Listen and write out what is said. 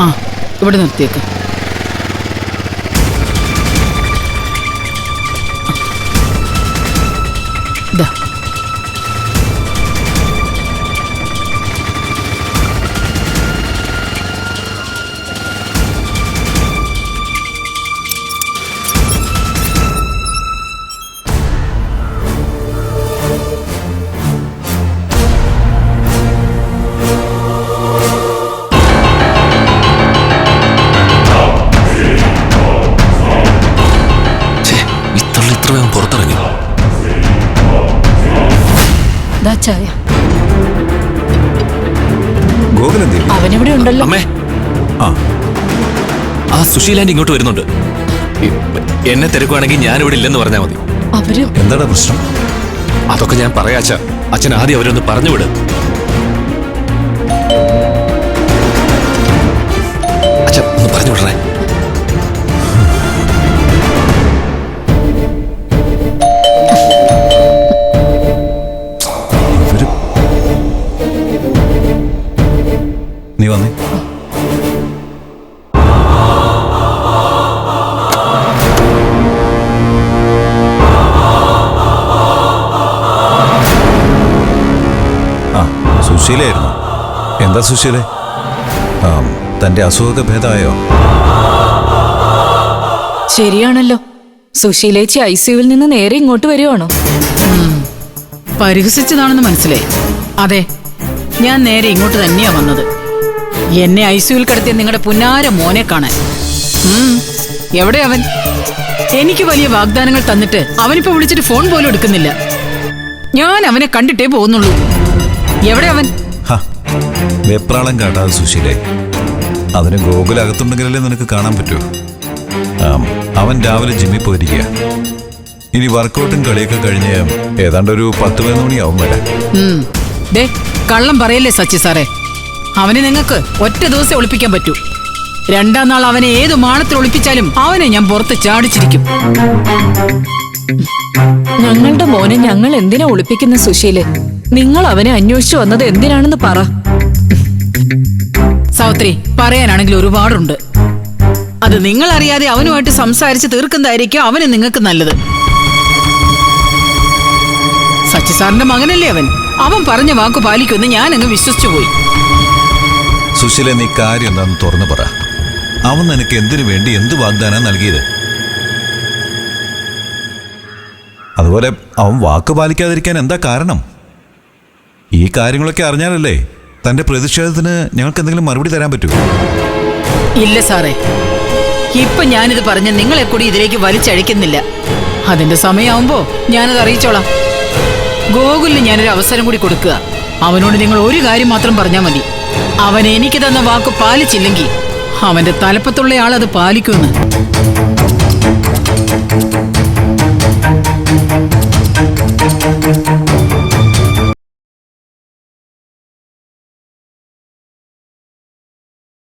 ആ ഇവിടെ നിർത്തിയേക്ക്. ഇതാ പുറത്തിറങ്ങി ചായ. അവനിവിടെ ഉണ്ടല്ലോ. അമ്മേ, ആ സുശീലാൻഡ് ഇങ്ങോട്ട് വരുന്നുണ്ട്. എന്നെ തിരക്കുവാണെങ്കിൽ ഞാനിവിടെ ഇല്ലെന്ന് പറഞ്ഞാൽ മതി. എന്താണ് പ്രശ്നം? അതൊക്കെ ഞാൻ പറയാ അച്ഛാ. അച്ഛൻ ആദ്യം അവരൊന്ന് പറഞ്ഞുവിട്. അച്ഛാ ഒന്ന് പറഞ്ഞു വിടണേ. നീ വന്നേ. സുശീലയായിരുന്നു. എന്താ സുശീലേ, തന്റെ അസുഖമൊക്കെ ഭേദമായോ? ശരിയാണല്ലോ, സുശീലേച്ചി ICUവിൽ നിന്ന് നേരെ ഇങ്ങോട്ട് വരുവാണോ? പരിഹസിച്ചതാണെന്ന് മനസ്സിലായി. അതെ, ഞാൻ നേരെ ഇങ്ങോട്ട് തന്നെയാ വന്നത്. എന്നെ ICUവിൽ കിടത്തിയ നിങ്ങളുടെ പുന്നാര മോനെ കാണാൻ. എവിടെ അവൻ? എനിക്ക് വലിയ വാഗ്ദാനങ്ങൾ തന്നിട്ട് അവനിപ്പോ വിളിച്ചിട്ട് ഫോൺ പോലും എടുക്കുന്നില്ല. ഞാൻ അവനെ കണ്ടിട്ടേ പോകുന്നുള്ളൂ. എവിടെ അവൻ? വെപ്രാളം കാട്ടാതെ സുശീലേ, അതിന് ഗോകുലകത്തുണ്ടെങ്കിലല്ലേ നിനക്ക് കാണാൻ പറ്റൂ. അവൻ രാവിലെ ജിമ്മിൽ പോയിരിക്കുക. ഇനി വർക്കൗട്ടും കളിയൊക്കെ കഴിഞ്ഞ് ഏതാണ്ട് ഒരു 10-11 മണിയാവും വരാൻ. കള്ളം പറയല്ലേ സച്ചി സാറേ. അവനെ നിങ്ങൾക്ക് ഒറ്റ ദിവസം ഒളിപ്പിക്കാൻ പറ്റൂ. രണ്ടാം നാൾ അവനെ ഏത് മാളത്തിൽ ഒളിപ്പിച്ചാലും അവനെ ഞാൻ പുറത്ത് ചാടിച്ചിരിക്കും. ഞങ്ങളുടെ മോനെ ഞങ്ങൾ എന്തിനാ ഒളിപ്പിക്കുന്ന സുശീലെ? നിങ്ങൾ അവനെ അന്വേഷിച്ചു വന്നത് എന്തിനാണെന്ന് പറ. സാവിത്രി, പറയാനാണെങ്കിൽ ഒരുപാടുണ്ട്. അത് നിങ്ങൾ അറിയാതെ അവനുമായിട്ട് സംസാരിച്ച് തീർക്കുന്നതായിരിക്കും അവന് നിങ്ങൾക്ക് നല്ലത്. സച്ചി സാറിന്റെ മകനല്ലേ അവൻ. അവൻ പറഞ്ഞ വാക്ക് പാലിക്കുമെന്ന് ഞാൻ അങ്ങ് വിശ്വസിച്ചു പോയി. സുശീല, നീ കാര്യം എന്താന്ന് തുറന്നു പറ. അവൻ നിനക്ക് എന്തിനു വേണ്ടി എന്ത് വാഗ്ദാനം നൽകിയത്? അതുപോലെ അവൻ വാക്ക് പാലിക്കാതിരിക്കാൻ എന്താ കാരണം? ഈ കാര്യങ്ങളൊക്കെ അറിഞ്ഞാലല്ലേ തന്റെ പ്രതിഷേധത്തിന് ഞങ്ങൾക്ക് എന്തെങ്കിലും മറുപടി തരാൻ പറ്റൂ. ഇല്ല സാറേ, ഇപ്പൊ ഞാനിത് പറഞ്ഞ് നിങ്ങളെ കൂടി ഇതിലേക്ക് വലിച്ചഴിക്കുന്നില്ല. അതിന്റെ സമയമാവുമ്പോ ഞാനത് അറിയിച്ചോളാം. ഗോകുലിന് ഞാനൊരു അവസരം കൂടി കൊടുക്കുക. അവനോട് നിങ്ങൾ ഒരു കാര്യം മാത്രം പറഞ്ഞാൽ മതി. അവൻ എനിക്ക് തന്ന വാക്ക് പാലിച്ചില്ലെങ്കിൽ അവന്റെ തലപ്പത്തുള്ള ആളത് പാലിക്കുമെന്ന്.